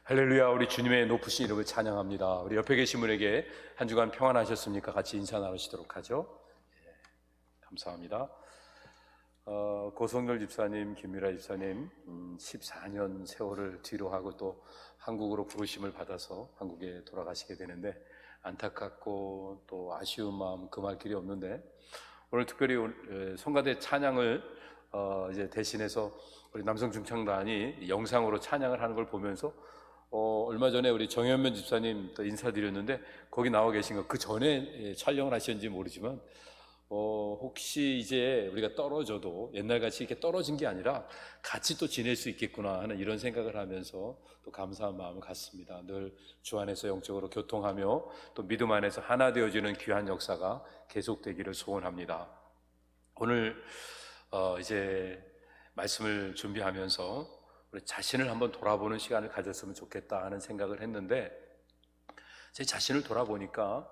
할렐루야. 우리 주님의 높으신 이름을 찬양합니다. 우리 옆에 계신 분에게 한 주간 평안하셨습니까? 같이 인사 나누시도록 하죠. 감사합니다. 고성열 집사님, 김미라 집사님 14년 세월을 뒤로 하고 또 한국으로 부르심을 받아서 한국에 돌아가시게 되는데, 안타깝고 또 아쉬운 마음 금할 길이 없는데, 오늘 특별히 성가대 찬양을 이제 대신해서 우리 남성 중창단이 영상으로 찬양을 하는 걸 보면서 얼마 전에 우리 정현면 집사님 또 인사드렸는데, 거기 나와 계신 거 그 전에 촬영을 하셨는지 모르지만 혹시 이제 우리가 떨어져도 옛날같이 이렇게 떨어진 게 아니라 같이 또 지낼 수 있겠구나 하는 이런 생각을 하면서 또 감사한 마음을 갖습니다. 늘 주 안에서 영적으로 교통하며 또 믿음 안에서 하나 되어지는 귀한 역사가 계속되기를 소원합니다. 오늘 이제 말씀을 준비하면서 우리 자신을 한번 돌아보는 시간을 가졌으면 좋겠다 하는 생각을 했는데, 제 자신을 돌아보니까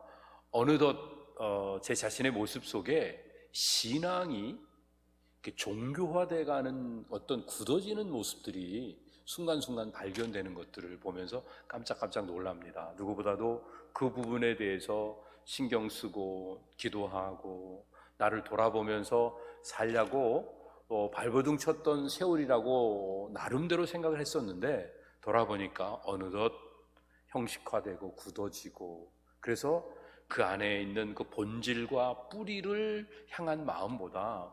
어느덧 제 자신의 모습 속에 신앙이 이렇게 종교화돼가는 어떤 굳어지는 모습들이 순간순간 발견되는 것들을 보면서 깜짝깜짝 놀랍니다. 누구보다도 그 부분에 대해서 신경 쓰고 기도하고 나를 돌아보면서 살려고 발버둥 쳤던 세월이라고 나름대로 생각을 했었는데, 돌아보니까 어느덧 형식화되고 굳어지고, 그래서 그 안에 있는 그 본질과 뿌리를 향한 마음보다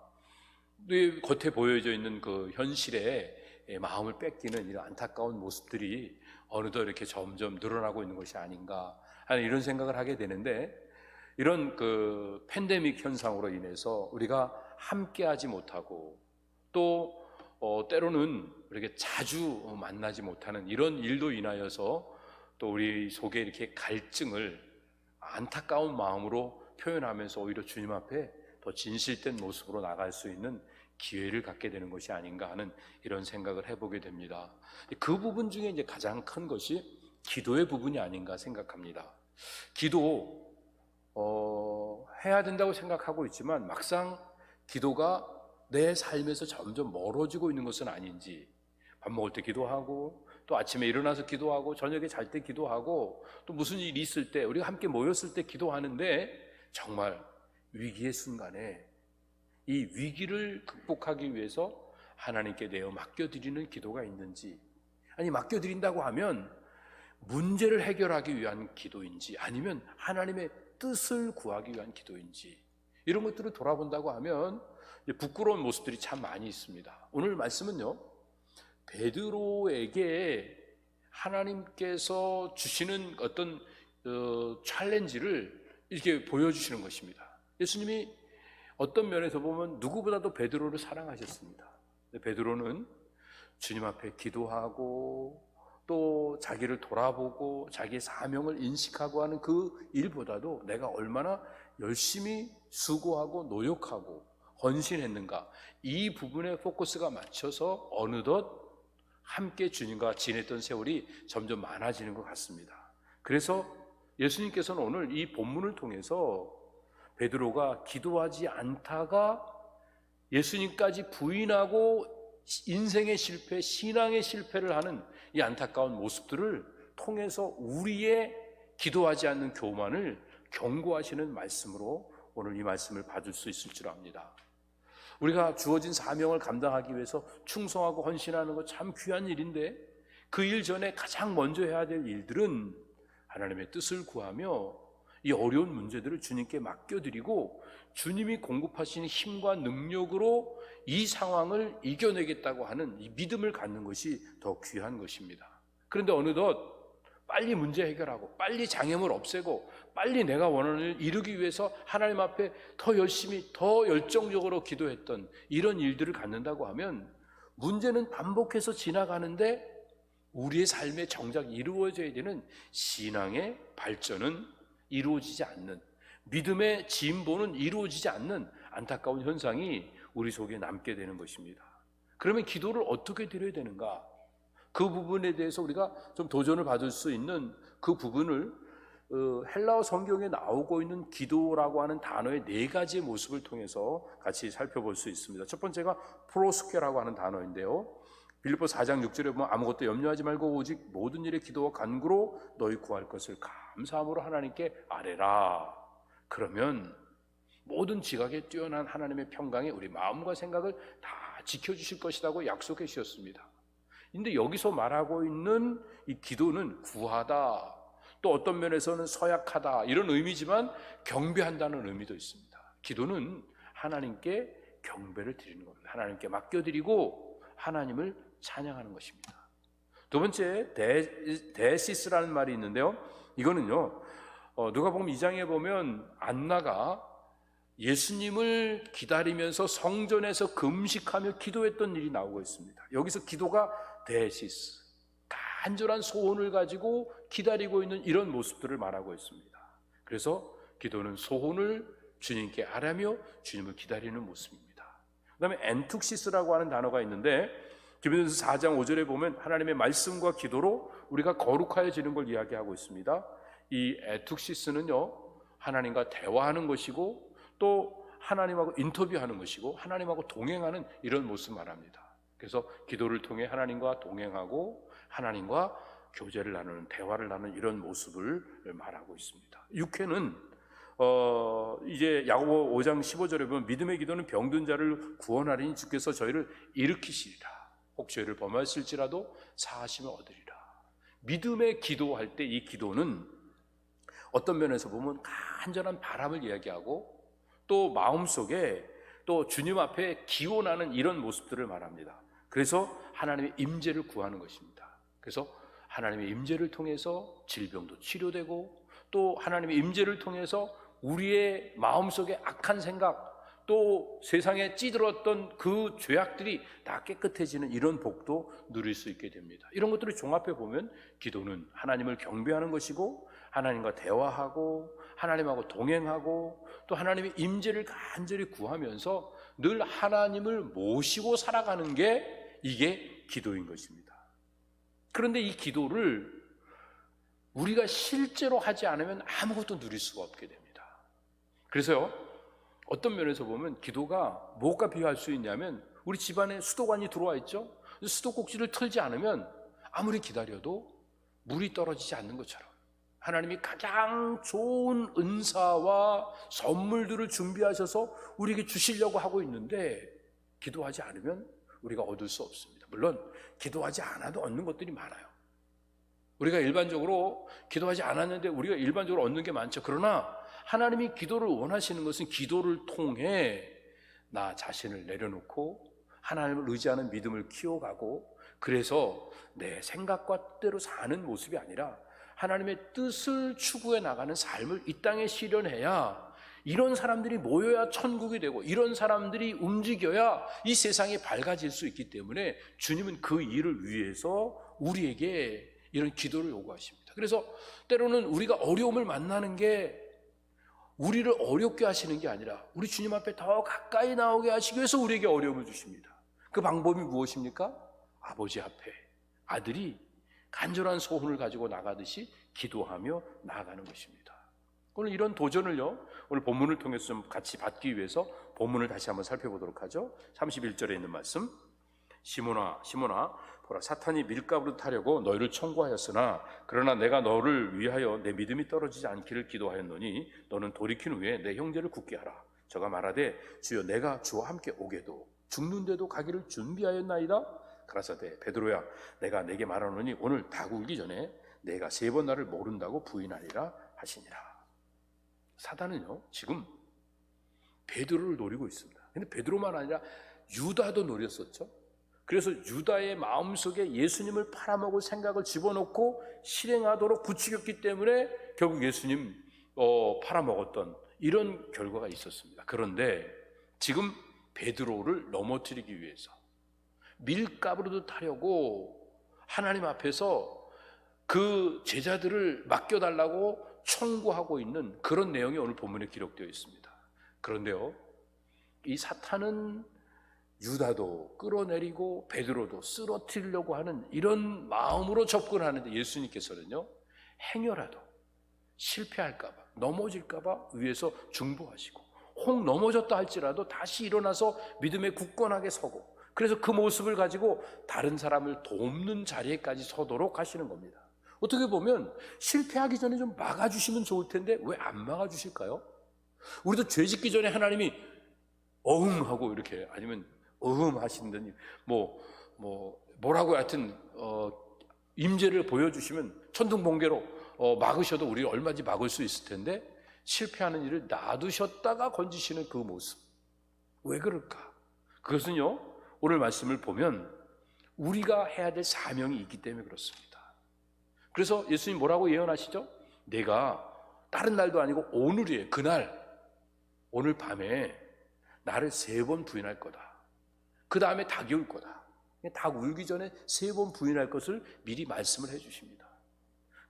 겉에 보여져 있는 그 현실에 마음을 뺏기는 이런 안타까운 모습들이 어느덧 이렇게 점점 늘어나고 있는 것이 아닌가 하는 이런 생각을 하게 되는데, 이런 그 팬데믹 현상으로 인해서 우리가 함께하지 못하고 또 때로는 이렇게 자주 만나지 못하는 이런 일도 인하여서 또 우리 속에 이렇게 갈증을 안타까운 마음으로 표현하면서 오히려 주님 앞에 더 진실된 모습으로 나갈 수 있는 기회를 갖게 되는 것이 아닌가 하는 이런 생각을 해보게 됩니다. 그 부분 중에 이제 가장 큰 것이 기도의 부분이 아닌가 생각합니다. 기도 해야 된다고 생각하고 있지만 막상 기도가 내 삶에서 점점 멀어지고 있는 것은 아닌지, 밥 먹을 때 기도하고 또 아침에 일어나서 기도하고 저녁에 잘 때 기도하고 또 무슨 일이 있을 때 우리가 함께 모였을 때 기도하는데, 정말 위기의 순간에 이 위기를 극복하기 위해서 하나님께 내어 맡겨드리는 기도가 있는지, 아니 맡겨드린다고 하면 문제를 해결하기 위한 기도인지 아니면 하나님의 뜻을 구하기 위한 기도인지, 이런 것들을 돌아본다고 하면 부끄러운 모습들이 참 많이 있습니다. 오늘 말씀은요, 베드로에게 하나님께서 주시는 어떤 챌린지를 이렇게 보여주시는 것입니다. 예수님이 어떤 면에서 보면 누구보다도 베드로를 사랑하셨습니다. 베드로는 주님 앞에 기도하고 또 자기를 돌아보고 자기의 사명을 인식하고 하는 그 일보다도 내가 얼마나 열심히 수고하고 노력하고 헌신했는가, 이 부분에 포커스가 맞춰서 어느덧 함께 주님과 지냈던 세월이 점점 많아지는 것 같습니다. 그래서 예수님께서는 오늘 이 본문을 통해서 베드로가 기도하지 않다가 예수님까지 부인하고 인생의 실패, 신앙의 실패를 하는 이 안타까운 모습들을 통해서 우리의 기도하지 않는 교만을 경고하시는 말씀으로 오늘 이 말씀을 받을 수 있을 줄 압니다. 우리가 주어진 사명을 감당하기 위해서 충성하고 헌신하는 것 참 귀한 일인데, 그 일 전에 가장 먼저 해야 될 일들은 하나님의 뜻을 구하며 이 어려운 문제들을 주님께 맡겨드리고 주님이 공급하시는 힘과 능력으로 이 상황을 이겨내겠다고 하는 이 믿음을 갖는 것이 더 귀한 것입니다. 그런데 어느덧 빨리 문제 해결하고 빨리 장애물 없애고 빨리 내가 원하는 일을 이루기 위해서 하나님 앞에 더 열심히 더 열정적으로 기도했던 이런 일들을 갖는다고 하면 문제는 반복해서 지나가는데 우리의 삶에 정작 이루어져야 되는 신앙의 발전은 이루어지지 않는, 믿음의 진보는 이루어지지 않는 안타까운 현상이 우리 속에 남게 되는 것입니다. 그러면 기도를 어떻게 드려야 되는가? 그 부분에 대해서 우리가 좀 도전을 받을 수 있는 그 부분을 헬라어 성경에 나오고 있는 기도라고 하는 단어의 4가지의 모습을 통해서 같이 살펴볼 수 있습니다. 첫 번째가 프로스케라고 하는 단어인데요, 빌립보 4장 6절에 보면 아무것도 염려하지 말고 오직 모든 일에 기도와 간구로 너희 구할 것을 감사함으로 하나님께 아뢰라. 그러면 모든 지각에 뛰어난 하나님의 평강이 우리 마음과 생각을 다 지켜주실 것이라고 약속해 주셨습니다. 근데 여기서 말하고 있는 이 기도는 구하다, 또 어떤 면에서는 서약하다 이런 의미지만 경배한다는 의미도 있습니다. 기도는 하나님께 경배를 드리는 겁니다. 하나님께 맡겨드리고 하나님을 찬양하는 것입니다. 두 번째, 데시스라는 말이 있는데요, 이거는요, 누가복음 2장에 보면 안나가 예수님을 기다리면서 성전에서 금식하며 기도했던 일이 나오고 있습니다. 여기서 기도가 데시스, 간절한 소원을 가지고 기다리고 있는 이런 모습들을 말하고 있습니다. 그래서 기도는 소원을 주님께 아뢰며 주님을 기다리는 모습입니다. 그 다음에 엔툭시스라고 하는 단어가 있는데 디모데전서 4장 5절에 보면 하나님의 말씀과 기도로 우리가 거룩하여지는 걸 이야기하고 있습니다. 이 엔툭시스는요, 하나님과 대화하는 것이고 또 하나님하고 인터뷰하는 것이고 하나님하고 동행하는 이런 모습 말합니다. 그래서 기도를 통해 하나님과 동행하고 하나님과 교제를 나누는, 대화를 나누는 이런 모습을 말하고 있습니다. 육회는 이제 야고보 5장 15절에 보면 믿음의 기도는 병든 자를 구원하리니 주께서 저희를 일으키시리라. 혹 죄를 범하실지라도 사하심을 얻으리라. 믿음의 기도할 때 이 기도는 어떤 면에서 보면 간절한 바람을 이야기하고 또 마음속에 또 주님 앞에 기원하는 이런 모습들을 말합니다. 그래서 하나님의 임재를 구하는 것입니다. 그래서 하나님의 임재를 통해서 질병도 치료되고 또 하나님의 임재를 통해서 우리의 마음속에 악한 생각 또 세상에 찌들었던 그 죄악들이 다 깨끗해지는 이런 복도 누릴 수 있게 됩니다. 이런 것들을 종합해 보면 기도는 하나님을 경배하는 것이고 하나님과 대화하고 하나님하고 동행하고 또 하나님의 임재를 간절히 구하면서 늘 하나님을 모시고 살아가는 게 이게 기도인 것입니다. 그런데 이 기도를 우리가 실제로 하지 않으면 아무것도 누릴 수가 없게 됩니다. 그래서요, 어떤 면에서 보면 기도가 무엇과 비교할 수 있냐면 우리 집안에 수도관이 들어와 있죠. 수도꼭지를 틀지 않으면 아무리 기다려도 물이 떨어지지 않는 것처럼 하나님이 가장 좋은 은사와 선물들을 준비하셔서 우리에게 주시려고 하고 있는데 기도하지 않으면 우리가 얻을 수 없습니다. 물론 기도하지 않아도 얻는 것들이 많아요. 우리가 일반적으로 기도하지 않았는데 우리가 일반적으로 얻는 게 많죠. 그러나 하나님이 기도를 원하시는 것은 기도를 통해 나 자신을 내려놓고 하나님을 의지하는 믿음을 키워가고 그래서 내 생각과 뜻대로 사는 모습이 아니라 하나님의 뜻을 추구해 나가는 삶을 이 땅에 실현해야 이런 사람들이 모여야 천국이 되고 이런 사람들이 움직여야 이 세상이 밝아질 수 있기 때문에 주님은 그 일을 위해서 우리에게 이런 기도를 요구하십니다. 그래서 때로는 우리가 어려움을 만나는 게 우리를 어렵게 하시는 게 아니라 우리 주님 앞에 더 가까이 나오게 하시기 위해서 우리에게 어려움을 주십니다. 그 방법이 무엇입니까? 아버지 앞에 아들이 간절한 소원을 가지고 나가듯이 기도하며 나아가는 것입니다. 오늘 이런 도전을요, 오늘 본문을 통해서 좀 같이 받기 위해서 본문을 다시 한번 살펴보도록 하죠. 31절에 있는 말씀, 시몬아 시몬아 보라 사탄이 밀가부를 타려고 너희를 청구하였으나 그러나 내가 너를 위하여 내 믿음이 떨어지지 않기를 기도하였노니 너는 돌이킨 후에 내 형제를 굳게 하라. 저가 말하되 주여 내가 주와 함께 오게도 죽는데도 가기를 준비하였나이다. 가라사대 베드로야 내가 내게 말하노니 오늘 닭 울기 전에 내가 3번 나를 모른다고 부인하리라 하시니라. 사단은요 지금 베드로를 노리고 있습니다. 근데 베드로만 아니라 유다도 노렸었죠. 그래서 유다의 마음속에 예수님을 팔아먹을 생각을 집어넣고 실행하도록 부추겼기 때문에 결국 예수님 팔아먹었던 이런 결과가 있었습니다. 그런데 지금 베드로를 넘어뜨리기 위해서 밀가부르도 타려고 하나님 앞에서 그 제자들을 맡겨달라고 청구하고 있는 그런 내용이 오늘 본문에 기록되어 있습니다. 그런데요, 이 사탄은 유다도 끌어내리고 베드로도 쓰러뜨리려고 하는 이런 마음으로 접근하는데 예수님께서는요 행여라도 실패할까봐 넘어질까봐 위에서 중보하시고 혹 넘어졌다 할지라도 다시 일어나서 믿음에 굳건하게 서고 그래서 그 모습을 가지고 다른 사람을 돕는 자리에까지 서도록 하시는 겁니다. 어떻게 보면 실패하기 전에 좀 막아주시면 좋을 텐데 왜 안 막아주실까요? 우리도 죄 짓기 전에 하나님이 어흥하고 이렇게, 아니면 하신다니 뭐라고 하여튼 임재를 보여주시면 천둥번개로 막으셔도 우리가 얼마든지 막을 수 있을 텐데, 실패하는 일을 놔두셨다가 건지시는 그 모습, 왜 그럴까? 그것은요, 오늘 말씀을 보면 우리가 해야 될 사명이 있기 때문에 그렇습니다. 그래서 예수님 뭐라고 예언하시죠? 내가 다른 날도 아니고 오늘이에요. 그날, 오늘 밤에 나를 3번 부인할 거다. 그 다음에 닭이 올 거다. 닭 울기 전에 3번 부인할 것을 미리 말씀을 해주십니다.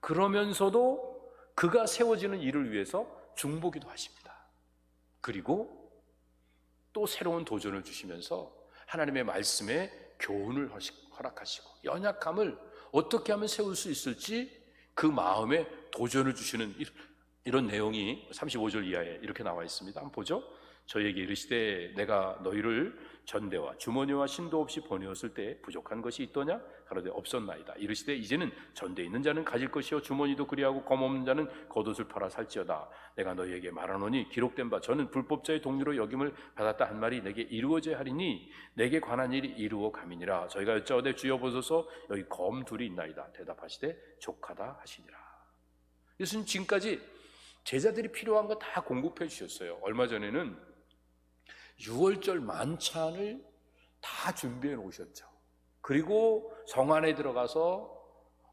그러면서도 그가 세워지는 일을 위해서 중보기도 하십니다. 그리고 또 새로운 도전을 주시면서 하나님의 말씀에 교훈을 허락하시고 연약함을 어떻게 하면 세울 수 있을지 그 마음에 도전을 주시는 이런 내용이 35절 이하에 이렇게 나와 있습니다. 한번 보죠. 저희에게 이르시되 내가 너희를 전대와 주머니와 신도 없이 보내었을 때 부족한 것이 있더냐? 가로되 없었나이다. 이르시되 이제는 전대 있는 자는 가질 것이요 주머니도 그리하고 검 없는 자는 겉옷을 팔아 살지어다. 내가 너희에게 말하노니 기록된 바 저는 불법자의 동료로 여김을 받았다 한 말이 내게 이루어져야 하리니 내게 관한 일이 이루어 감이니라. 저희가 여짜오되 주여 보소서 여기 검 둘이 있나이다. 대답하시되 족하다 하시니라. 예수님 지금까지 제자들이 필요한 거 다 공급해 주셨어요. 얼마 전에는 6월절 만찬을 다 준비해 놓으셨죠. 그리고 성 안에 들어가서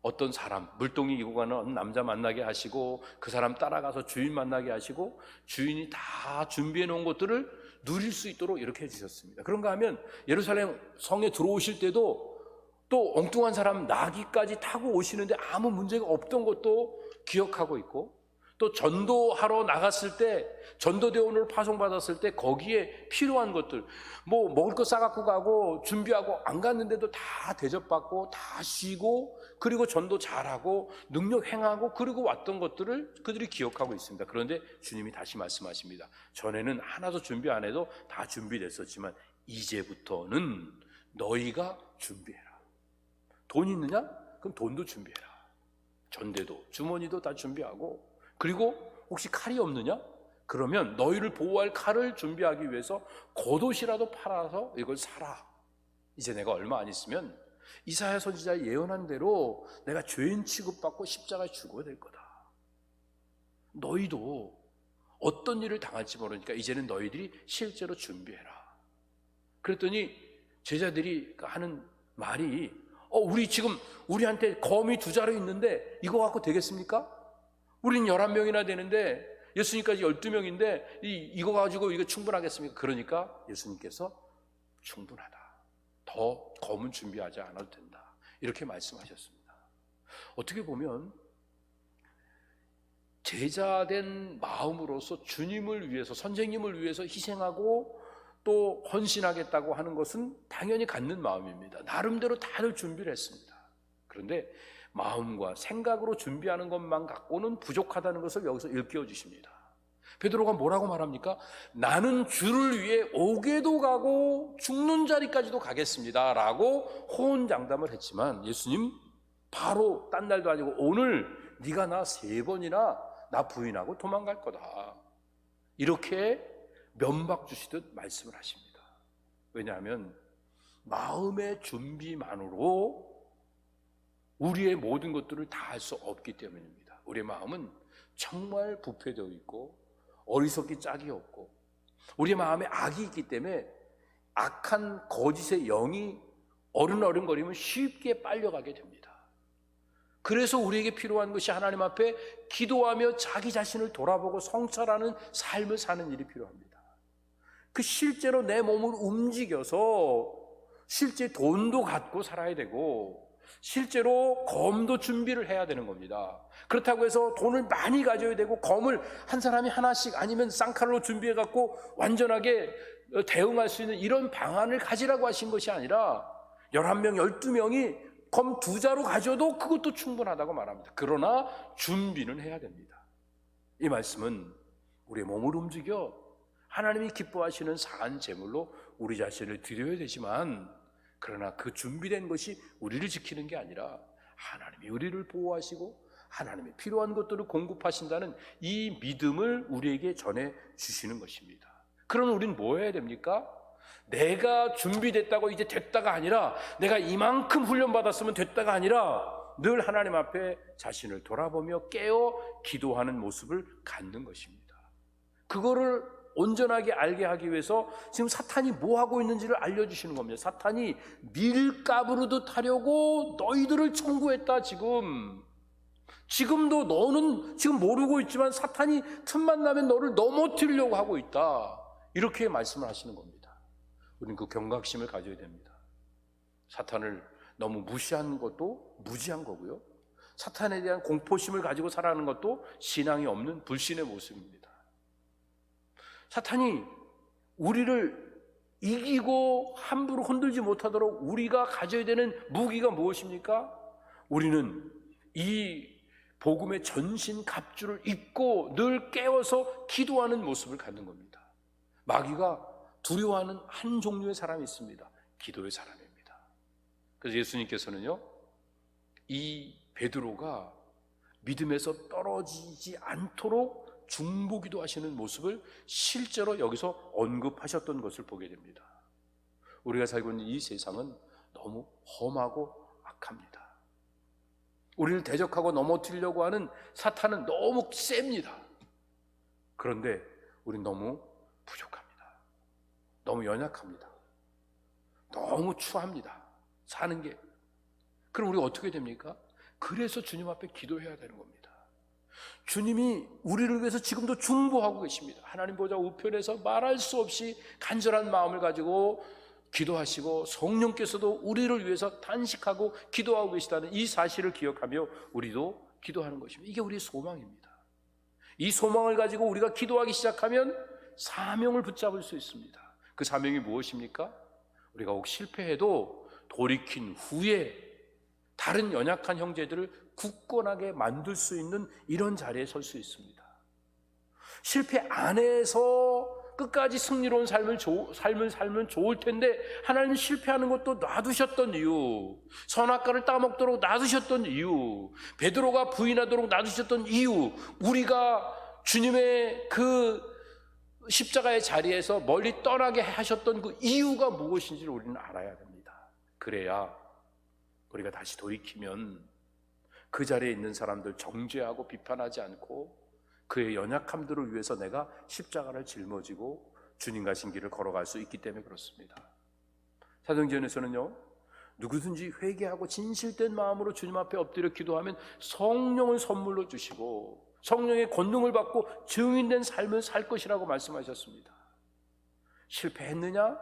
어떤 사람, 물동이 이고 가는 남자 만나게 하시고 그 사람 따라가서 주인 만나게 하시고 주인이 다 준비해 놓은 것들을 누릴 수 있도록 이렇게 해주셨습니다. 그런가 하면 예루살렘 성에 들어오실 때도 또 엉뚱한 사람 나귀까지 타고 오시는데 아무 문제가 없던 것도 기억하고 있고, 또 전도하러 나갔을 때, 전도대원으로 파송받았을 때 거기에 필요한 것들, 먹을 거 싸갖고 가고 준비하고 안 갔는데도 다 대접받고 다 쉬고, 그리고 전도 잘하고 능력 행하고 그리고 왔던 것들을 그들이 기억하고 있습니다. 그런데 주님이 다시 말씀하십니다. 전에는 하나도 준비 안 해도 다 준비됐었지만 이제부터는 너희가 준비해라. 돈 있느냐? 그럼 돈도 준비해라. 전대도 주머니도 다 준비하고, 그리고 혹시 칼이 없느냐? 그러면 너희를 보호할 칼을 준비하기 위해서 겉옷이라도 팔아서 이걸 사라. 이제 내가 얼마 안 있으면 이사야 선지자 예언한 대로 내가 죄인 취급받고 십자가에 죽어야 될 거다. 너희도 어떤 일을 당할지 모르니까 이제는 너희들이 실제로 준비해라. 그랬더니 제자들이 하는 말이 우리 지금 우리한테 검이 2자루 있는데 이거 갖고 되겠습니까? 우린 11명이나 되는데 예수님까지 12명인데 이거 가지고 이거 충분하겠습니까? 그러니까 예수님께서 충분하다. 더 검은 준비하지 않아도 된다. 이렇게 말씀하셨습니다. 어떻게 보면 제자된 마음으로서 주님을 위해서, 선생님을 위해서 희생하고 또 헌신하겠다고 하는 것은 당연히 갖는 마음입니다. 나름대로 다들 준비를 했습니다. 그런데 마음과 생각으로 준비하는 것만 갖고는 부족하다는 것을 여기서 일깨워 주십니다. 베드로가 뭐라고 말합니까? 나는 주를 위해 오게도 가고 죽는 자리까지도 가겠습니다 라고 호언장담을 했지만 예수님 바로 딴 날도 아니고 오늘 네가 나 3번이나 나 부인하고 도망갈 거다, 이렇게 면박 주시듯 말씀을 하십니다. 왜냐하면 마음의 준비만으로 우리의 모든 것들을 다 할 수 없기 때문입니다. 우리의 마음은 정말 부패되어 있고 어리석기 짝이 없고 우리의 마음에 악이 있기 때문에 악한 거짓의 영이 어른어른거리면 쉽게 빨려가게 됩니다. 그래서 우리에게 필요한 것이 하나님 앞에 기도하며 자기 자신을 돌아보고 성찰하는 삶을 사는 일이 필요합니다. 그 실제로 내 몸을 움직여서 실제 돈도 갖고 살아야 되고 실제로 검도 준비를 해야 되는 겁니다. 그렇다고 해서 돈을 많이 가져야 되고 검을 한 사람이 하나씩 아니면 쌍칼로 준비해 갖고 완전하게 대응할 수 있는 이런 방안을 가지라고 하신 것이 아니라 11명, 12명이 검 2자루 가져도 그것도 충분하다고 말합니다. 그러나 준비는 해야 됩니다. 이 말씀은 우리의 몸을 움직여 하나님이 기뻐하시는 사한 제물로 우리 자신을 드려야 되지만 그러나 그 준비된 것이 우리를 지키는 게 아니라 하나님이 우리를 보호하시고 하나님의 필요한 것들을 공급하신다는 이 믿음을 우리에게 전해 주시는 것입니다. 그러면 우리는 뭐 해야 됩니까? 내가 준비됐다고 이제 됐다가 아니라, 내가 이만큼 훈련받았으면 됐다가 아니라 늘 하나님 앞에 자신을 돌아보며 깨어 기도하는 모습을 갖는 것입니다. 그거를 온전하게 알게 하기 위해서 지금 사탄이 뭐 하고 있는지를 알려주시는 겁니다. 사탄이 밀가부르듯 하려고 너희들을 청구했다. 지금도 너는 지금 모르고 있지만 사탄이 틈만 나면 너를 넘어뜨리려고 하고 있다. 이렇게 말씀을 하시는 겁니다. 우리는 그 경각심을 가져야 됩니다. 사탄을 너무 무시하는 것도 무지한 거고요, 사탄에 대한 공포심을 가지고 살아가는 것도 신앙이 없는 불신의 모습입니다. 사탄이 우리를 이기고 함부로 흔들지 못하도록 우리가 가져야 되는 무기가 무엇입니까? 우리는 이 복음의 전신 갑주를 입고 늘 깨워서 기도하는 모습을 갖는 겁니다. 마귀가 두려워하는 한 종류의 사람이 있습니다. 기도의 사람입니다. 그래서 예수님께서는요, 이 베드로가 믿음에서 떨어지지 않도록 중보기도 하시는 모습을 실제로 여기서 언급하셨던 것을 보게 됩니다. 우리가 살고 있는 이 세상은 너무 험하고 악합니다. 우리를 대적하고 넘어뜨리려고 하는 사탄은 너무 셉니다. 그런데 우린 너무 부족합니다. 너무 연약합니다. 너무 추합니다. 사는 게. 그럼 우리가 어떻게 됩니까? 그래서 주님 앞에 기도해야 되는 겁니다. 주님이 우리를 위해서 지금도 중보하고 계십니다. 하나님 보좌 우편에서 말할 수 없이 간절한 마음을 가지고 기도하시고, 성령께서도 우리를 위해서 탄식하고 기도하고 계시다는 이 사실을 기억하며 우리도 기도하는 것입니다. 이게 우리의 소망입니다. 이 소망을 가지고 우리가 기도하기 시작하면 사명을 붙잡을 수 있습니다. 그 사명이 무엇입니까? 우리가 혹 실패해도 돌이킨 후에 다른 연약한 형제들을 굳건하게 만들 수 있는 이런 자리에 설 수 있습니다. 실패 안에서 끝까지 승리로운 삶을 살면 좋을 텐데, 하나님 실패하는 것도 놔두셨던 이유, 선악과를 따먹도록 놔두셨던 이유, 베드로가 부인하도록 놔두셨던 이유, 우리가 주님의 그 십자가의 자리에서 멀리 떠나게 하셨던 그 이유가 무엇인지를 우리는 알아야 됩니다. 그래야 우리가 다시 돌이키면 그 자리에 있는 사람들 정죄하고 비판하지 않고 그의 연약함들을 위해서 내가 십자가를 짊어지고 주님 가신 길을 걸어갈 수 있기 때문에 그렇습니다. 사도행전에서는요, 누구든지 회개하고 진실된 마음으로 주님 앞에 엎드려 기도하면 성령을 선물로 주시고 성령의 권능을 받고 증인된 삶을 살 것이라고 말씀하셨습니다. 실패했느냐,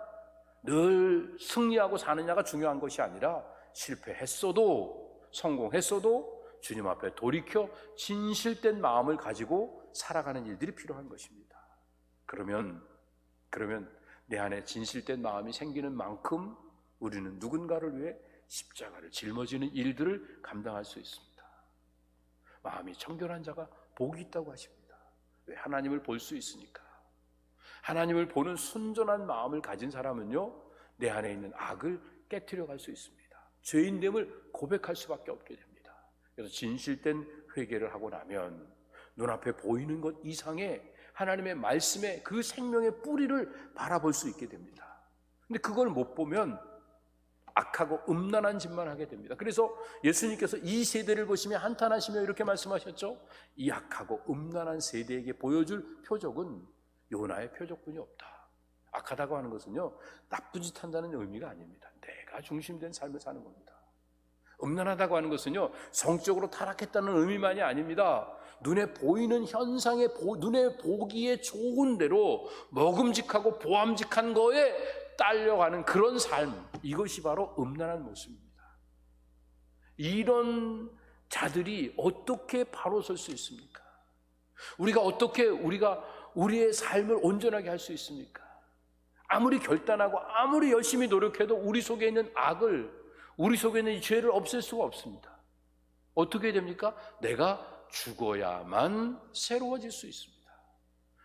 늘 승리하고 사느냐가 중요한 것이 아니라, 실패했어도 성공했어도 주님 앞에 돌이켜 진실된 마음을 가지고 살아가는 일들이 필요한 것입니다. 그러면 내 안에 진실된 마음이 생기는 만큼 우리는 누군가를 위해 십자가를 짊어지는 일들을 감당할 수 있습니다. 마음이 청결한 자가 복이 있다고 하십니다. 왜? 하나님을 볼 수 있으니까. 하나님을 보는 순전한 마음을 가진 사람은요, 내 안에 있는 악을 깨트려 갈 수 있습니다. 죄인됨을 고백할 수밖에 없게 됩니다. 그래서 진실된 회개를 하고 나면 눈앞에 보이는 것 이상의 하나님의 말씀의 그 생명의 뿌리를 바라볼 수 있게 됩니다. 근데 그걸 못 보면 악하고 음란한 짓만 하게 됩니다. 그래서 예수님께서 이 세대를 보시며 한탄하시며 이렇게 말씀하셨죠. 이 악하고 음란한 세대에게 보여줄 표적은 요나의 표적뿐이 없다. 악하다고 하는 것은요, 나쁜 짓 한다는 의미가 아닙니다. 내가 중심된 삶을 사는 겁니다. 음란하다고 하는 것은요, 성적으로 타락했다는 의미만이 아닙니다. 눈에 보이는 현상에, 눈에 보기에 좋은 대로 먹음직하고 보암직한 거에 딸려가는 그런 삶, 이것이 바로 음란한 모습입니다. 이런 자들이 어떻게 바로 설 수 있습니까? 우리가 어떻게 우리의 삶을 온전하게 할 수 있습니까? 아무리 결단하고 아무리 열심히 노력해도 우리 속에 있는 악을, 우리 속에 있는 이 죄를 없앨 수가 없습니다. 어떻게 해야 됩니까? 내가 죽어야만 새로워질 수 있습니다.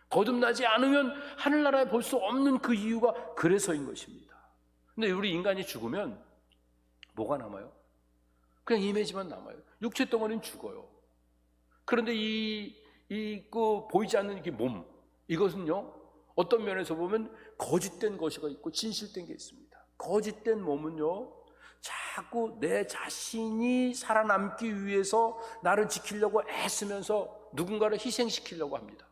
거듭나지 않으면 하늘나라에 볼 수 없는 그 이유가 그래서인 것입니다. 근데 우리 인간이 죽으면 뭐가 남아요? 그냥 이미지만 남아요. 육체 덩어리는 죽어요. 그런데 그 보이지 않는 이 몸, 이것은요, 어떤 면에서 보면 거짓된 것이 있고 진실된 게 있습니다. 거짓된 몸은요, 자꾸 내 자신이 살아남기 위해서 나를 지키려고 애쓰면서 누군가를 희생시키려고 합니다.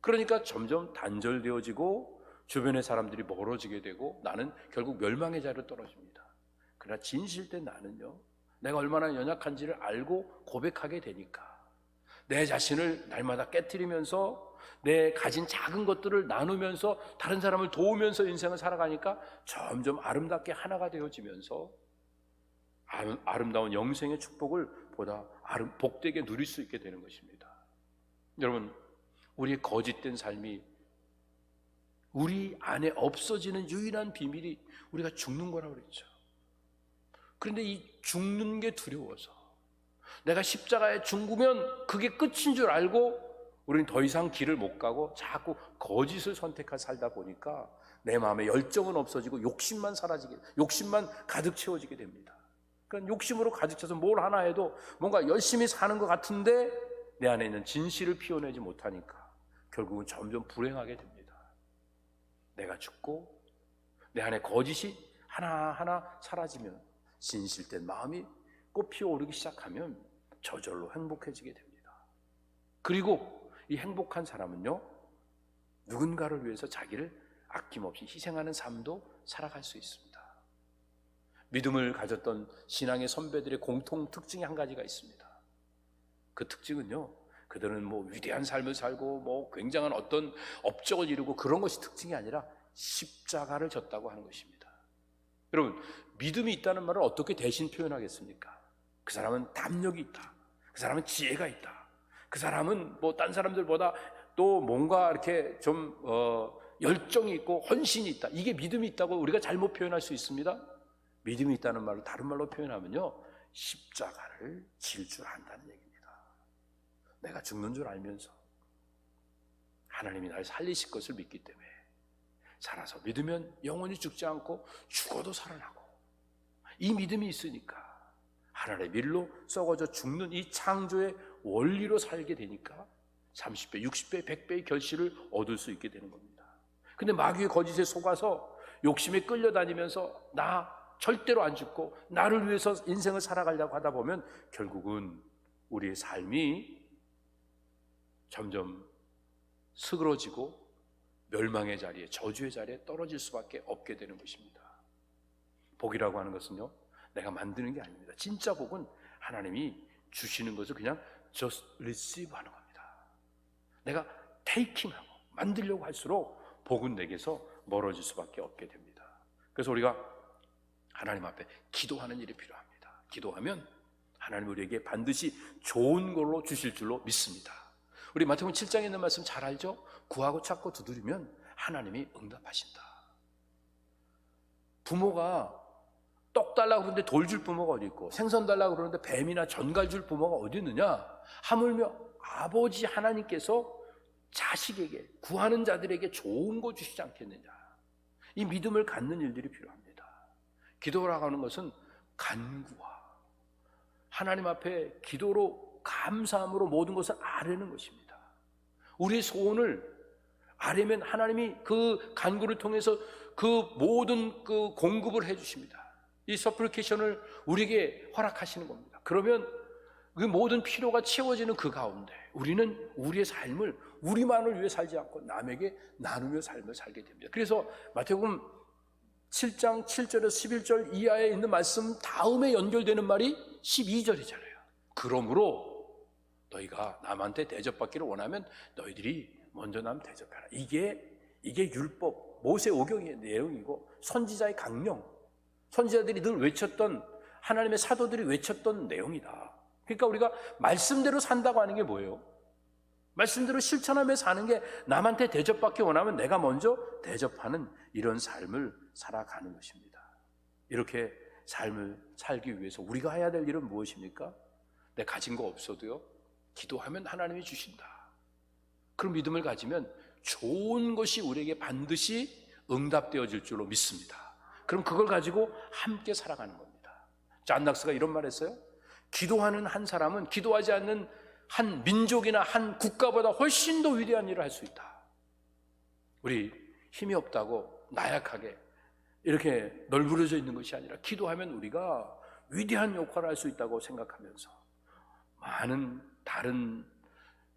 그러니까 점점 단절되어지고 주변의 사람들이 멀어지게 되고 나는 결국 멸망의 자리로 떨어집니다. 그러나 진실된 나는요, 내가 얼마나 연약한지를 알고 고백하게 되니까 내 자신을 날마다 깨트리면서 내 가진 작은 것들을 나누면서 다른 사람을 도우면서 인생을 살아가니까 점점 아름답게 하나가 되어지면서 아름다운 영생의 축복을 보다 복되게 누릴 수 있게 되는 것입니다. 여러분, 우리의 거짓된 삶이 우리 안에 없어지는 유일한 비밀이 우리가 죽는 거라고 그랬죠. 그런데 이 죽는 게 두려워서 내가 십자가에 죽으면 그게 끝인 줄 알고 우리는 더 이상 길을 못 가고 자꾸 거짓을 선택해 살다 보니까 내 마음에 열정은 없어지고 욕심만 가득 채워지게 됩니다. 그러니까 욕심으로 가득 차서 뭘 하나 해도 뭔가 열심히 사는 것 같은데 내 안에 있는 진실을 피워내지 못하니까 결국은 점점 불행하게 됩니다. 내가 죽고 내 안에 거짓이 하나하나 사라지면 진실된 마음이 꽃 피어오르기 시작하면 저절로 행복해지게 됩니다. 그리고 이 행복한 사람은요, 누군가를 위해서 자기를 아낌없이 희생하는 삶도 살아갈 수 있습니다. 믿음을 가졌던 신앙의 선배들의 공통 특징이 한 가지가 있습니다. 그 특징은요, 그들은 위대한 삶을 살고 굉장한 어떤 업적을 이루고 그런 것이 특징이 아니라 십자가를 졌다고 하는 것입니다. 여러분, 믿음이 있다는 말을 어떻게 대신 표현하겠습니까? 그 사람은 담력이 있다. 그 사람은 지혜가 있다. 그 사람은 딴 사람들보다 또 뭔가 이렇게 좀 열정이 있고 헌신이 있다. 이게 믿음이 있다고 우리가 잘못 표현할 수 있습니다. 믿음이 있다는 말을 다른 말로 표현하면요, 십자가를 질 줄 안다는 얘기입니다. 내가 죽는 줄 알면서 하나님이 나를 살리실 것을 믿기 때문에 살아서 믿으면 영원히 죽지 않고 죽어도 살아나고, 이 믿음이 있으니까 하나님의 밀로 썩어져 죽는 이 창조의 원리로 살게 되니까 30배, 60배, 100배의 결실을 얻을 수 있게 되는 겁니다. 근데 마귀의 거짓에 속아서 욕심에 끌려다니면서 나 절대로 안 죽고 나를 위해서 인생을 살아가려고 하다 보면 결국은 우리의 삶이 점점 스그러지고 멸망의 자리에, 저주의 자리에 떨어질 수밖에 없게 되는 것입니다. 복이라고 하는 것은요, 내가 만드는 게 아닙니다. 진짜 복은 하나님이 주시는 것을 그냥 just receive 하는 겁니다. 내가 taking하고 만들려고 할수록 복은 내게서 멀어질 수밖에 없게 됩니다. 그래서 우리가 하나님 앞에 기도하는 일이 필요합니다. 기도하면 하나님 우리에게 반드시 좋은 걸로 주실 줄로 믿습니다. 우리 마태복음 7장에 있는 말씀 잘 알죠? 구하고 찾고 두드리면 하나님이 응답하신다. 부모가 떡 달라고 그러는데 돌 줄 부모가 어디 있고, 생선 달라고 그러는데 뱀이나 전갈 줄 부모가 어디 있느냐? 하물며 아버지 하나님께서 자식에게, 구하는 자들에게 좋은 거 주시지 않겠느냐? 이 믿음을 갖는 일들이 필요합니다. 기도라고 하는 것은 간구와 하나님 앞에 기도로 감사함으로 모든 것을 아뢰는 것입니다. 우리의 소원을 아뢰면 하나님이 그 간구를 통해서 그 모든 그 공급을 해주십니다. 이 서플리케이션을 우리에게 허락하시는 겁니다. 그러면 그 모든 필요가 채워지는 그 가운데 우리는 우리의 삶을 우리만을 위해 살지 않고 남에게 나누며 삶을 살게 됩니다. 그래서 마태복음 7장 7절에서 11절 이하에 있는 말씀 다음에 연결되는 말이 12절이잖아요. 그러므로 너희가 남한테 대접받기를 원하면 너희들이 먼저 남 대접하라. 이게 율법, 모세오경의 내용이고 선지자의 강령, 선지자들이 늘 외쳤던, 하나님의 사도들이 외쳤던 내용이다. 그러니까 우리가 말씀대로 산다고 하는 게 뭐예요? 말씀대로 실천하며 사는 게, 남한테 대접받기 원하면 내가 먼저 대접하는 이런 삶을 살아가는 것입니다. 이렇게 삶을 살기 위해서 우리가 해야 될 일은 무엇입니까? 내 가진 거 없어도요, 기도하면 하나님이 주신다. 그런 믿음을 가지면 좋은 것이 우리에게 반드시 응답되어질 줄로 믿습니다. 그럼 그걸 가지고 함께 살아가는 겁니다. 잔 낙스가 이런 말 했어요. 기도하는 한 사람은 기도하지 않는 한 민족이나 한 국가보다 훨씬 더 위대한 일을 할 수 있다. 우리 힘이 없다고 나약하게 이렇게 널브러져 있는 것이 아니라 기도하면 우리가 위대한 역할을 할 수 있다고 생각하면서 많은 다른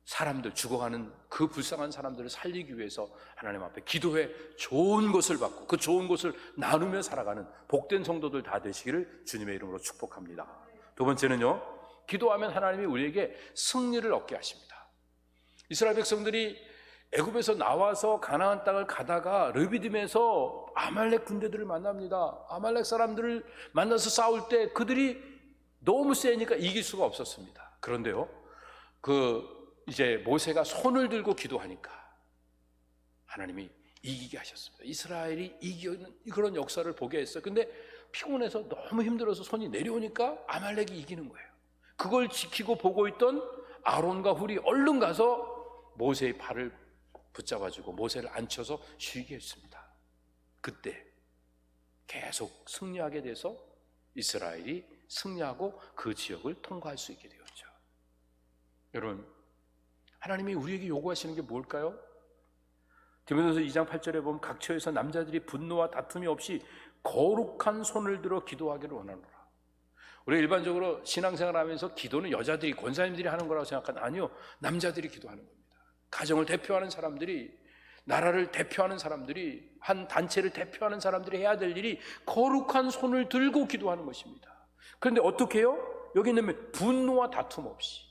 사람들, 죽어가는 그 불쌍한 사람들을 살리기 위해서 하나님 앞에 기도해 좋은 것을 받고 그 좋은 것을 나누며 살아가는 복된 성도들 다 되시기를 주님의 이름으로 축복합니다. 두 번째는요, 기도하면 하나님이 우리에게 승리를 얻게 하십니다. 이스라엘 백성들이 애굽에서 나와서 가나안 땅을 가다가 르비딤에서 아말렉 군대들을 만납니다. 아말렉 사람들을 만나서 싸울 때 그들이 너무 세니까 이길 수가 없었습니다. 그런데요, 이제 모세가 손을 들고 기도하니까 하나님이 이기게 하셨습니다. 이스라엘이 이기는 그런 역사를 보게 했어요. 근데 피곤해서 너무 힘들어서 손이 내려오니까 아말렉이 이기는 거예요. 그걸 지키고 보고 있던 아론과 훌이 얼른 가서 모세의 발을 붙잡아주고 모세를 앉혀서 쉬게 했습니다. 그때 계속 승리하게 돼서 이스라엘이 승리하고 그 지역을 통과할 수 있게 되었죠. 여러분, 하나님이 우리에게 요구하시는 게 뭘까요? 디모데후서 2장 8절에 보면 각처에서 남자들이 분노와 다툼이 없이 거룩한 손을 들어 기도하기를 원하노라. 우리가 일반적으로 신앙생활 하면서 기도는 여자들이, 권사님들이 하는 거라고 생각하는, 아니요, 남자들이 기도하는 겁니다. 가정을 대표하는 사람들이, 나라를 대표하는 사람들이, 한 단체를 대표하는 사람들이 해야 될 일이 거룩한 손을 들고 기도하는 것입니다. 그런데 어떻게 해요? 여기는 분노와 다툼 없이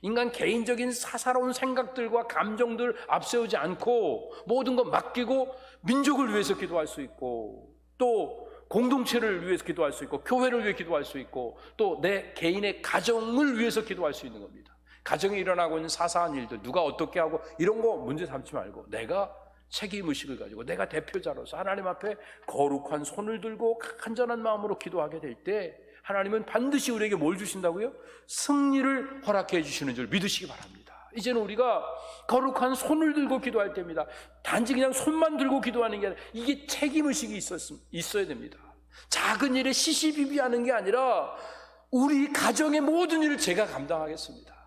인간 개인적인 사사로운 생각들과 감정들 앞세우지 않고 모든 것 맡기고 민족을 위해서 기도할 수 있고, 또 공동체를 위해서 기도할 수 있고, 교회를 위해 기도할 수 있고, 또 내 개인의 가정을 위해서 기도할 수 있는 겁니다. 가정에 일어나고 있는 사사한 일들, 누가 어떻게 하고 이런 거 문제 삼지 말고 내가 책임의식을 가지고 내가 대표자로서 하나님 앞에 거룩한 손을 들고 간절한 마음으로 기도하게 될 때 하나님은 반드시 우리에게 뭘 주신다고요? 승리를 허락해 주시는 줄 믿으시기 바랍니다. 이제는 우리가 거룩한 손을 들고 기도할 때입니다. 단지 그냥 손만 들고 기도하는 게 아니라 이게 책임의식이 있어야 됩니다. 작은 일에 시시비비하는 게 아니라 우리 가정의 모든 일을 제가 감당하겠습니다.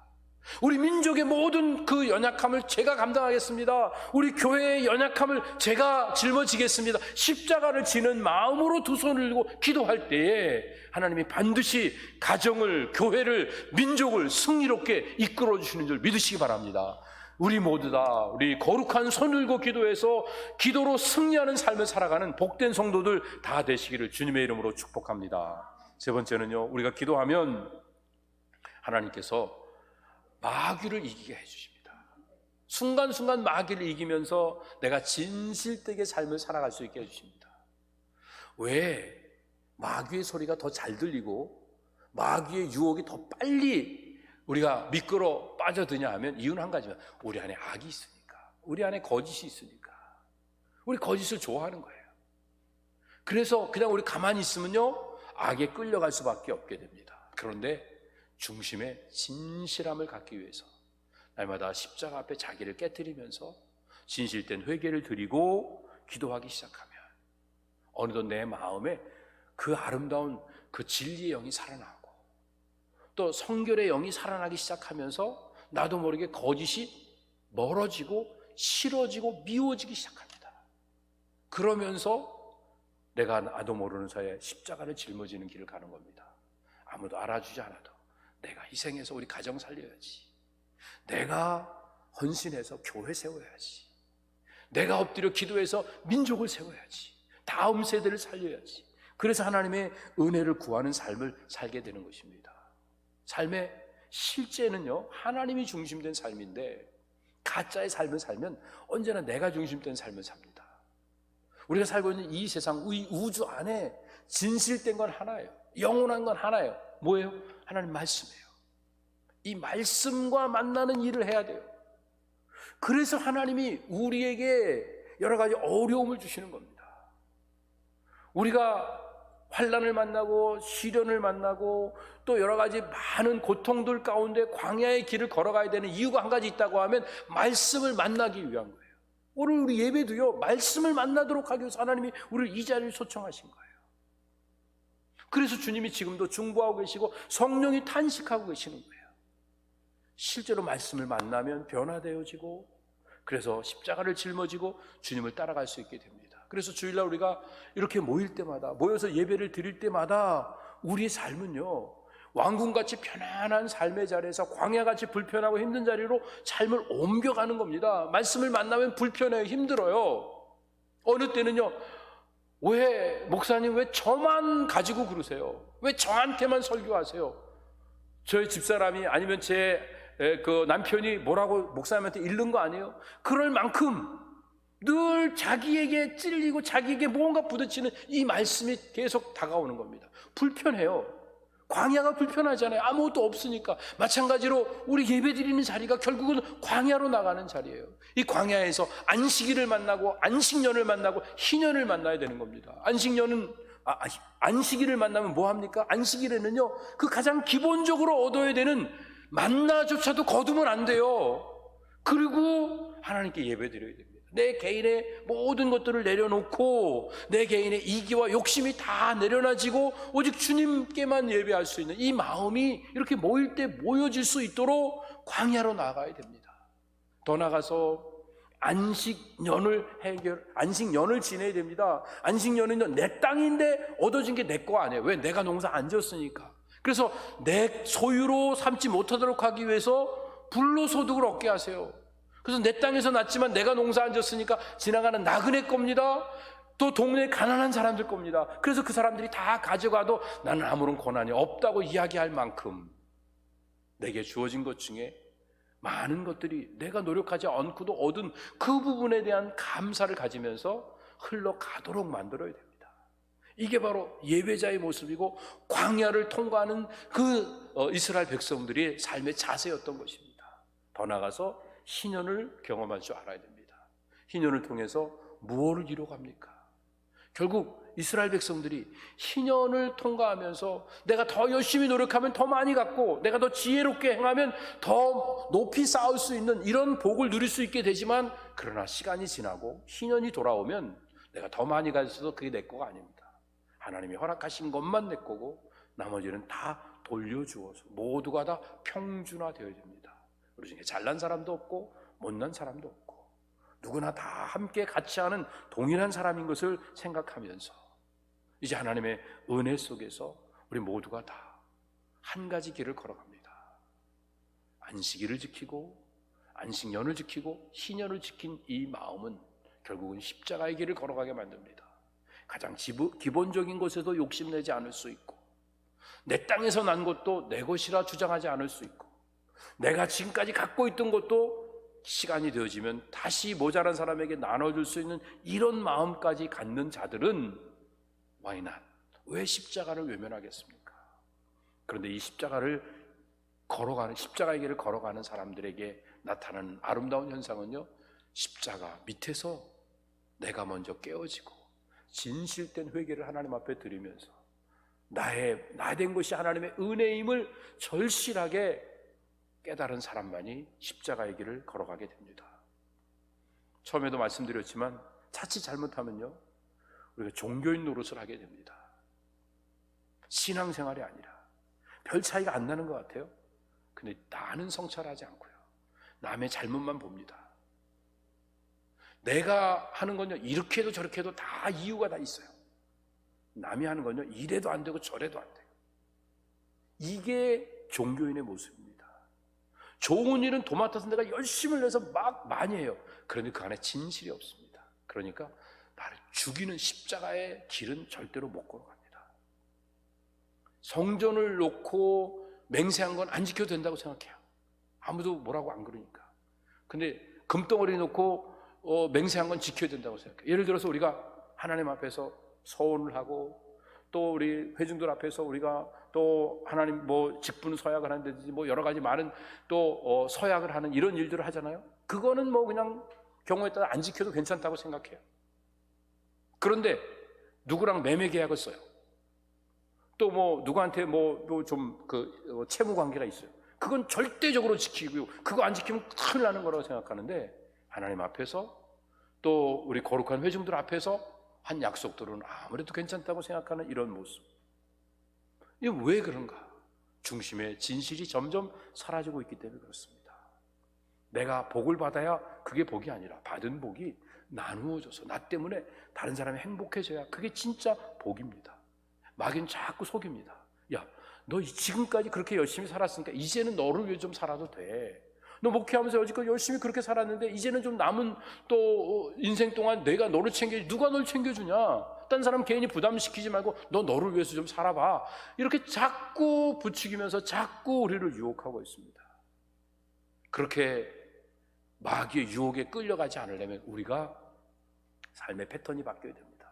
우리 민족의 모든 그 연약함을 제가 감당하겠습니다. 우리 교회의 연약함을 제가 짊어지겠습니다. 십자가를 지는 마음으로 두 손을 들고 기도할 때에 하나님이 반드시 가정을, 교회를, 민족을 승리롭게 이끌어 주시는 줄 믿으시기 바랍니다. 우리 모두 다 우리 거룩한 손을 들고 기도해서 기도로 승리하는 삶을 살아가는 복된 성도들 다 되시기를 주님의 이름으로 축복합니다. 세 번째는요, 우리가 기도하면 하나님께서 마귀를 이기게 해주십니다. 순간순간 마귀를 이기면서 내가 진실되게 삶을 살아갈 수 있게 해주십니다. 왜 마귀의 소리가 더 잘 들리고 마귀의 유혹이 더 빨리 우리가 미끄러 빠져드냐 하면 이유는 한 가지면 우리 안에 악이 있으니까, 우리 안에 거짓이 있으니까, 우리 거짓을 좋아하는 거예요. 그래서 그냥 우리 가만히 있으면요 악에 끌려갈 수밖에 없게 됩니다. 그런데 중심에 진실함을 갖기 위해서 날마다 십자가 앞에 자기를 깨트리면서 진실된 회개를 드리고 기도하기 시작하면 어느덧 내 마음에 그 아름다운 그 진리의 영이 살아나고 또 성결의 영이 살아나기 시작하면서 나도 모르게 거짓이 멀어지고 싫어지고 미워지기 시작합니다. 그러면서 내가 나도 모르는 사이에 십자가를 짊어지는 길을 가는 겁니다. 아무도 알아주지 않아도 내가 희생해서 우리 가정 살려야지, 내가 헌신해서 교회 세워야지, 내가 엎드려 기도해서 민족을 세워야지, 다음 세대를 살려야지. 그래서 하나님의 은혜를 구하는 삶을 살게 되는 것입니다. 삶의 실제는요 하나님이 중심된 삶인데 가짜의 삶을 살면 언제나 내가 중심된 삶을 삽니다. 우리가 살고 있는 이 세상, 이 우주 안에 진실된 건 하나예요. 영원한 건 하나예요. 뭐예요? 하나님 말씀이에요. 이 말씀과 만나는 일을 해야 돼요. 그래서 하나님이 우리에게 여러 가지 어려움을 주시는 겁니다. 우리가 환난을 만나고 시련을 만나고 또 여러 가지 많은 고통들 가운데 광야의 길을 걸어가야 되는 이유가 한 가지 있다고 하면 말씀을 만나기 위한 거예요. 오늘 우리 예배도요 말씀을 만나도록 하기 위해서 하나님이 우리를 이 자리를 초청하신 거예요. 그래서 주님이 지금도 중보하고 계시고 성령이 탄식하고 계시는 거예요. 실제로 말씀을 만나면 변화되어지고, 그래서 십자가를 짊어지고 주님을 따라갈 수 있게 됩니다. 그래서 주일날 우리가 이렇게 모일 때마다, 모여서 예배를 드릴 때마다 우리의 삶은요, 왕궁같이 편안한 삶의 자리에서 광야같이 불편하고 힘든 자리로 삶을 옮겨가는 겁니다. 말씀을 만나면 불편해요. 힘들어요. 어느 때는요, 왜 목사님 왜 저만 가지고 그러세요? 왜 저한테만 설교하세요? 저희 집사람이 아니면 제 그 남편이 뭐라고 목사님한테 잃는 거 아니에요? 그럴 만큼 늘 자기에게 찔리고 자기에게 뭔가 부딪히는 이 말씀이 계속 다가오는 겁니다. 불편해요. 광야가 불편하잖아요. 아무것도 없으니까. 마찬가지로 우리 예배드리는 자리가 결국은 광야로 나가는 자리예요. 이 광야에서 안식일을 만나고 안식년을 만나고 희년을 만나야 되는 겁니다. 안식일을 만나면 뭐 합니까? 안식일에는요, 그 가장 기본적으로 얻어야 되는 만나조차도 거두면 안 돼요. 그리고 하나님께 예배드려야 됩니다. 내 개인의 모든 것들을 내려놓고 내 개인의 이기와 욕심이 다 내려놔지고 오직 주님께만 예배할 수 있는 이 마음이 이렇게 모일 때 모여질 수 있도록 광야로 나가야 됩니다. 더 나가서 안식년을 지내야 됩니다. 안식년은요, 내 땅인데 얻어진 게 내 거 아니에요. 왜? 내가 농사 안 지었으니까. 그래서 내 소유로 삼지 못하도록 하기 위해서 불로소득을 얻게 하세요. 그래서 내 땅에서 났지만 내가 농사 안 지었으니까 지나가는 나그네 겁니다. 또 동네 가난한 사람들 겁니다. 그래서 그 사람들이 다 가져가도 나는 아무런 고난이 없다고 이야기할 만큼 내게 주어진 것 중에 많은 것들이 내가 노력하지 않고도 얻은 그 부분에 대한 감사를 가지면서 흘러가도록 만들어야 됩니다. 이게 바로 예배자의 모습이고 광야를 통과하는 그 이스라엘 백성들의 삶의 자세였던 것입니다. 더 나아가서 희년을 경험할 줄 알아야 됩니다. 희년을 통해서 무엇을 이루어갑니까? 결국 이스라엘 백성들이 희년을 통과하면서 내가 더 열심히 노력하면 더 많이 갖고 내가 더 지혜롭게 행하면 더 높이 쌓을 수 있는 이런 복을 누릴 수 있게 되지만, 그러나 시간이 지나고 희년이 돌아오면 내가 더 많이 가져도 그게 내 거가 아닙니다. 하나님이 허락하신 것만 내 거고 나머지는 다 돌려주어서 모두가 다 평준화되어야 됩니다. 우리 중에 잘난 사람도 없고 못난 사람도 없고 누구나 다 함께 같이 하는 동일한 사람인 것을 생각하면서 이제 하나님의 은혜 속에서 우리 모두가 다 한 가지 길을 걸어갑니다. 안식일을 지키고 안식년을 지키고 희년을 지킨 이 마음은 결국은 십자가의 길을 걸어가게 만듭니다. 가장 기본적인 것에도 욕심내지 않을 수 있고, 내 땅에서 난 것도 내 것이라 주장하지 않을 수 있고, 내가 지금까지 갖고 있던 것도 시간이 되어지면 다시 모자란 사람에게 나눠줄 수 있는 이런 마음까지 갖는 자들은 why not? 왜 십자가를 외면하겠습니까? 그런데 이 십자가의 길을 걸어가는 사람들에게 나타나는 아름다운 현상은요, 십자가 밑에서 내가 먼저 깨어지고 진실된 회개를 하나님 앞에 드리면서 나 된 것이 하나님의 은혜임을 절실하게 깨달은 사람만이 십자가의 길을 걸어가게 됩니다. 처음에도 말씀드렸지만 자칫 잘못하면요, 우리가 종교인 노릇을 하게 됩니다. 신앙생활이 아니라 별 차이가 안 나는 것 같아요. 근데 나는 성찰하지 않고요, 남의 잘못만 봅니다. 내가 하는 건요, 이렇게 해도 저렇게 해도 다 이유가 다 있어요. 남이 하는 건요, 이래도 안 되고 저래도 안 돼요. 이게 종교인의 모습입니다. 좋은 일은 도맡아서 내가 열심을 내서 막 많이 해요. 그런데 그 안에 진실이 없습니다. 그러니까 나를 죽이는 십자가의 길은 절대로 못 걸어갑니다. 성전을 놓고 맹세한 건 안 지켜도 된다고 생각해요. 아무도 뭐라고 안 그러니까. 근데 금덩어리 놓고 맹세한 건 지켜야 된다고 생각해요. 예를 들어서 우리가 하나님 앞에서 서원을 하고, 또 우리 회중들 앞에서 우리가 또 하나님 직분 서약을 하는데든지 여러 가지 많은 또 서약을 하는 이런 일들을 하잖아요. 그거는 그냥 경우에 따라 안 지켜도 괜찮다고 생각해요. 그런데 누구랑 매매 계약을 써요. 또 누구한테 채무 관계가 있어요. 그건 절대적으로 지키고요, 그거 안 지키면 큰일 나는 거라고 생각하는데, 하나님 앞에서 또 우리 거룩한 회중들 앞에서 한 약속들은 아무래도 괜찮다고 생각하는 이런 모습. 이게 왜 그런가? 중심의 진실이 점점 사라지고 있기 때문에 그렇습니다. 내가 복을 받아야 그게 복이 아니라 받은 복이 나누어져서 나 때문에 다른 사람이 행복해져야 그게 진짜 복입니다. 마귀는 자꾸 속입니다. 야, 너 지금까지 그렇게 열심히 살았으니까 이제는 너를 위해 좀 살아도 돼. 너 목회하면서 여지껏 열심히 그렇게 살았는데 이제는 좀 남은 또 인생 동안 내가 너를 챙겨주지. 누가 널 챙겨주냐? 딴 사람 괜히 부담시키지 말고 너 너를 위해서 좀 살아봐. 이렇게 자꾸 부추기면서 자꾸 우리를 유혹하고 있습니다. 그렇게 마귀의 유혹에 끌려가지 않으려면 우리가 삶의 패턴이 바뀌어야 됩니다.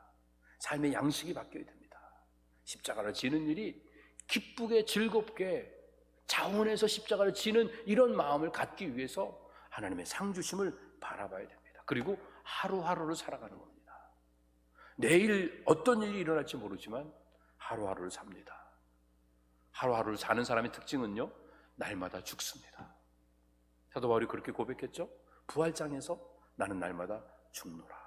삶의 양식이 바뀌어야 됩니다. 십자가를 지는 일이 기쁘게 즐겁게 자원해서 십자가를 지는 이런 마음을 갖기 위해서 하나님의 상주심을 바라봐야 됩니다. 그리고 하루하루를 살아가는 겁니다. 내일 어떤 일이 일어날지 모르지만 하루하루를 삽니다. 하루하루를 사는 사람의 특징은요, 날마다 죽습니다. 사도 바울이 그렇게 고백했죠. 부활장에서 나는 날마다 죽노라.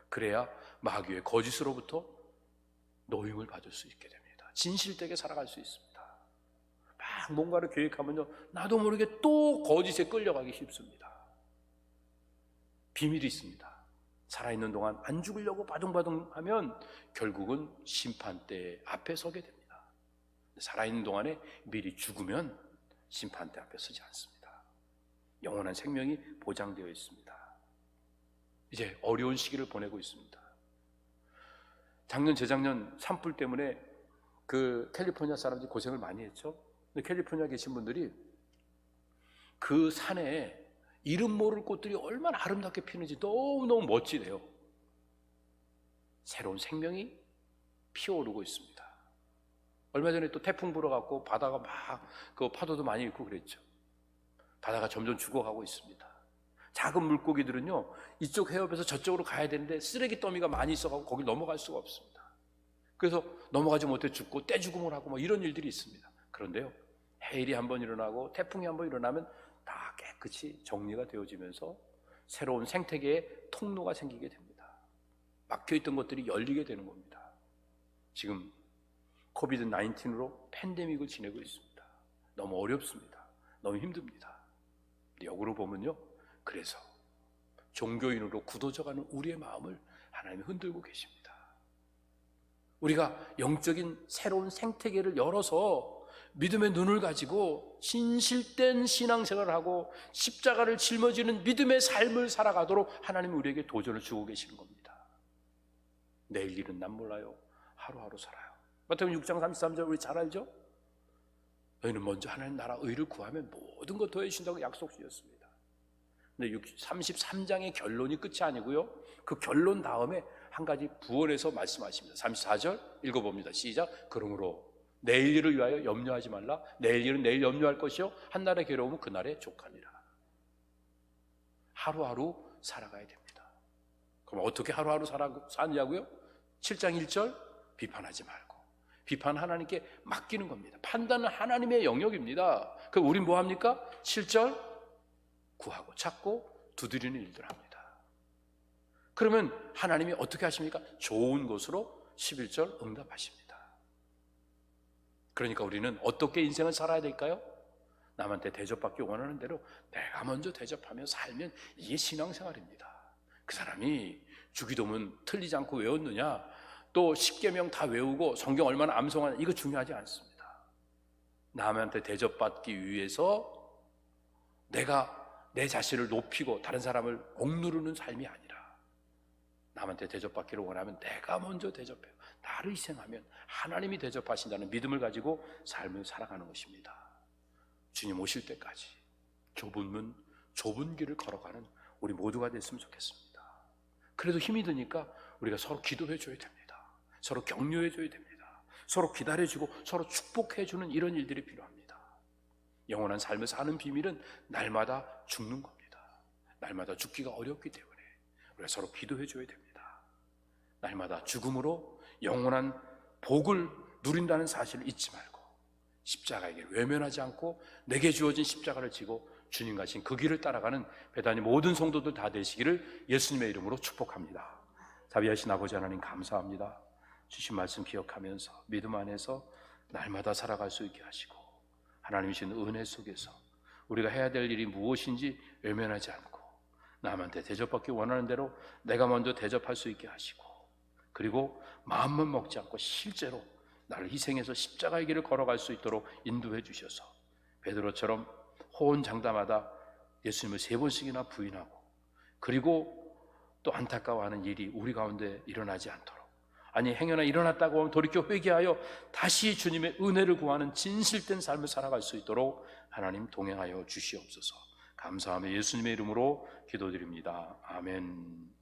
그래야 마귀의 거짓으로부터 노임을 받을 수 있게 됩니다. 진실되게 살아갈 수 있습니다. 막 뭔가를 계획하면요, 나도 모르게 또 거짓에 끌려가기 쉽습니다. 비밀이 있습니다. 살아있는 동안 안 죽으려고 바둥바둥하면 결국은 심판대 앞에 서게 됩니다. 살아있는 동안에 미리 죽으면 심판대 앞에 서지 않습니다. 영원한 생명이 보장되어 있습니다. 이제 어려운 시기를 보내고 있습니다. 작년, 재작년 산불 때문에 그 캘리포니아 사람들이 고생을 많이 했죠. 근데 캘리포니아 계신 분들이 그 산에 이름 모를 꽃들이 얼마나 아름답게 피는지 너무너무 멋지대요. 새로운 생명이 피어오르고 있습니다. 얼마 전에 또 태풍 불어갖고 바다가 막 그 파도도 많이 있고 그랬죠. 바다가 점점 죽어가고 있습니다. 작은 물고기들은요, 이쪽 해협에서 저쪽으로 가야 되는데 쓰레기 더미가 많이 있어가지고 거기 넘어갈 수가 없습니다. 그래서 넘어가지 못해 죽고 떼죽음을 하고 뭐 이런 일들이 있습니다. 그런데요, 해일이 한번 일어나고 태풍이 한번 일어나면 다 깨끗이 정리가 되어지면서 새로운 생태계의 통로가 생기게 됩니다. 막혀있던 것들이 열리게 되는 겁니다. 지금 코비드 19으로 팬데믹을 지내고 있습니다. 너무 어렵습니다. 너무 힘듭니다. 역으로 보면요, 그래서 종교인으로 굳어져가는 우리의 마음을 하나님이 흔들고 계십니다. 우리가 영적인 새로운 생태계를 열어서 믿음의 눈을 가지고 진실된 신앙생활을 하고 십자가를 짊어지는 믿음의 삶을 살아가도록 하나님이 우리에게 도전을 주고 계시는 겁니다. 내일 일은 난 몰라요. 하루하루 살아요. 마태복음 6장 33절 우리 잘 알죠? 너희는 먼저 하나님 나라 의를 구하면 모든 것 더해 주신다고 약속 주셨습니다. 근데 33장의 결론이 끝이 아니고요, 그 결론 다음에 한 가지 부언해서 말씀하십니다. 34절 읽어봅니다. 시작. 그러므로 내일 일을 위하여 염려하지 말라. 내일 일은 내일 염려할 것이요 한날의 괴로움은 그날에 족하니라. 하루하루 살아가야 됩니다. 그럼 어떻게 하루하루 사냐고요? 7장 1절 비판하지 말고, 비판 하나님께 맡기는 겁니다. 판단은 하나님의 영역입니다. 그럼 우린 뭐 합니까? 7절 구하고 찾고 두드리는 일들 합니다. 그러면 하나님이 어떻게 하십니까? 좋은 것으로 11절 응답하십니다. 그러니까 우리는 어떻게 인생을 살아야 될까요? 남한테 대접받기 원하는 대로 내가 먼저 대접하며 살면 이게 신앙생활입니다. 그 사람이 주기도문 틀리지 않고 외웠느냐, 또 십계명 다 외우고 성경 얼마나 암송하느냐, 이거 중요하지 않습니다. 남한테 대접받기 위해서 내가 내 자신을 높이고 다른 사람을 억누르는 삶이 아니라 남한테 대접받기를 원하면 내가 먼저 대접해요. 나를 희생하면 하나님이 대접하신다는 믿음을 가지고 삶을 살아가는 것입니다. 주님 오실 때까지 좁은 문, 좁은 길을 걸어가는 우리 모두가 됐으면 좋겠습니다. 그래도 힘이 드니까 우리가 서로 기도해 줘야 됩니다. 서로 격려해 줘야 됩니다. 서로 기다려주고 서로 축복해 주는 이런 일들이 필요합니다. 영원한 삶을 사는 비밀은 날마다 죽는 겁니다. 날마다 죽기가 어렵기 때문에 우리가 서로 기도해 줘야 됩니다. 날마다 죽음으로 영원한 복을 누린다는 사실을 잊지 말고 십자가의 길을 외면하지 않고 내게 주어진 십자가를 지고 주님 가신 그 길을 따라가는 배단위 모든 성도들 다 되시기를 예수님의 이름으로 축복합니다. 자비하신 아버지 하나님 감사합니다. 주신 말씀 기억하면서 믿음 안에서 날마다 살아갈 수 있게 하시고, 하나님 주신 은혜 속에서 우리가 해야 될 일이 무엇인지 외면하지 않고 남한테 대접받기 원하는 대로 내가 먼저 대접할 수 있게 하시고, 그리고 마음만 먹지 않고 실제로 나를 희생해서 십자가의 길을 걸어갈 수 있도록 인도해 주셔서 베드로처럼 호언장담하다 예수님을 3번씩이나 부인하고, 그리고 또 안타까워하는 일이 우리 가운데 일어나지 않도록, 아니 행여나 일어났다고 하면 돌이켜 회개하여 다시 주님의 은혜를 구하는 진실된 삶을 살아갈 수 있도록 하나님 동행하여 주시옵소서. 감사하며 예수님의 이름으로 기도드립니다. 아멘.